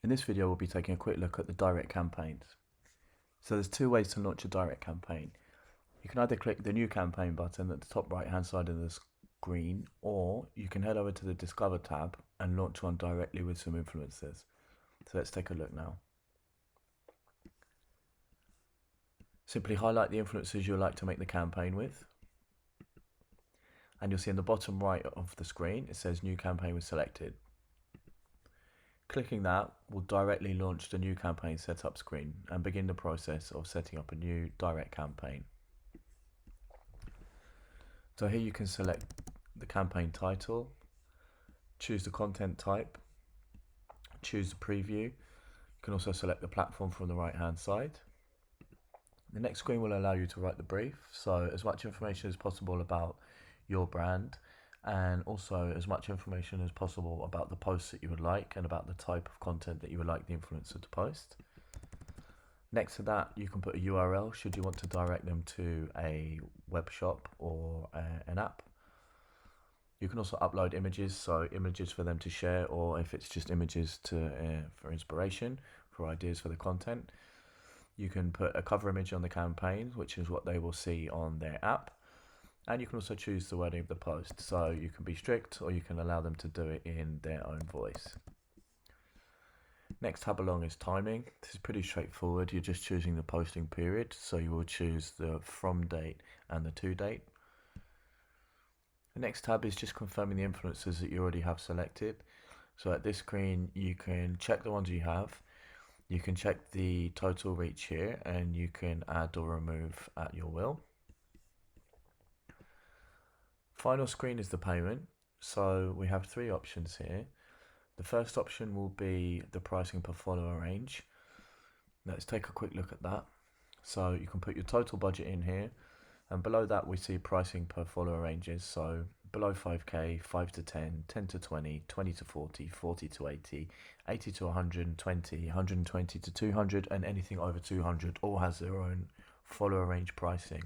In this video, we'll be taking a quick look at the direct campaigns. So there's two ways to launch a direct campaign. You can either click the new campaign button at the top right hand side of the screen, or you can head over to the Discover tab and launch one directly with some influencers. So let's take a look now. Simply highlight the influencers you'd like to make the campaign with. And you'll see in the bottom right of the screen, it says new campaign was selected. Clicking that will directly launch the new campaign setup screen and begin the process of setting up a new direct campaign. So here you can select the campaign title, choose the content type, choose the preview. You can also select the platform from the right hand side. The next screen will allow you to write the brief, so as much information as possible about your brand, and also as much information as possible about the posts that you would like and about the type of content that you would like the influencer to post. Next to that, you can put a URL should you want to direct them to a web shop or an app. You can also upload images, so images for them to share, or if it's just images for inspiration, for ideas for the content. You can put a cover image on the campaign, which is what they will see on their app. And you can also choose the wording of the post, so you can be strict or you can allow them to do it in their own voice. Next tab along is timing. This is pretty straightforward. You're just choosing the posting period, so you will choose the from date and the to date. The next tab is just confirming the influencers that you already have selected. So at this screen, you can check the ones you have. You can check the total reach here, and you can add or remove at your will. Final screen is the payment. So we have three options here. The first option will be the pricing per follower range. Let's take a quick look at that. So you can put your total budget in here, and below that we see pricing per follower ranges. So below 5k, 5 to 10, 10 to 20, 20 to 40, 40 to 80, 80 to 120, 120 to 200, and anything over 200 all has their own follower range pricing.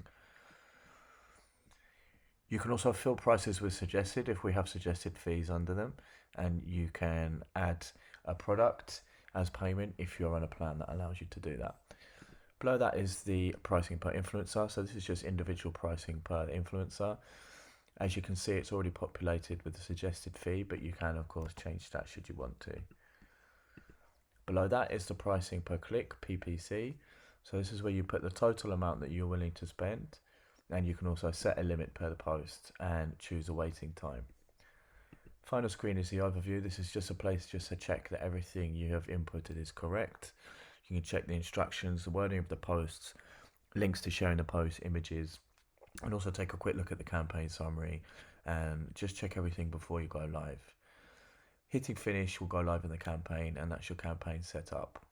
You can also fill prices with suggested if we have suggested fees under them, and you can add a product as payment if you're on a plan that allows you to do that. Below that is the pricing per influencer, so this is just individual pricing per influencer. As you can see, it's already populated with the suggested fee, but you can of course change that should you want to. Below that is the pricing per Click Ppc, so this is where you put the total amount that you're willing to spend, and you can also set a limit per post and choose a waiting time. Final screen is the overview. This is just a place just to check that everything you have inputted is correct. You can check the instructions, the wording of the posts, links to sharing the post, images, and also take a quick look at the campaign summary and just check everything before you go live. Hitting finish will go live in the campaign, and that's your campaign set up.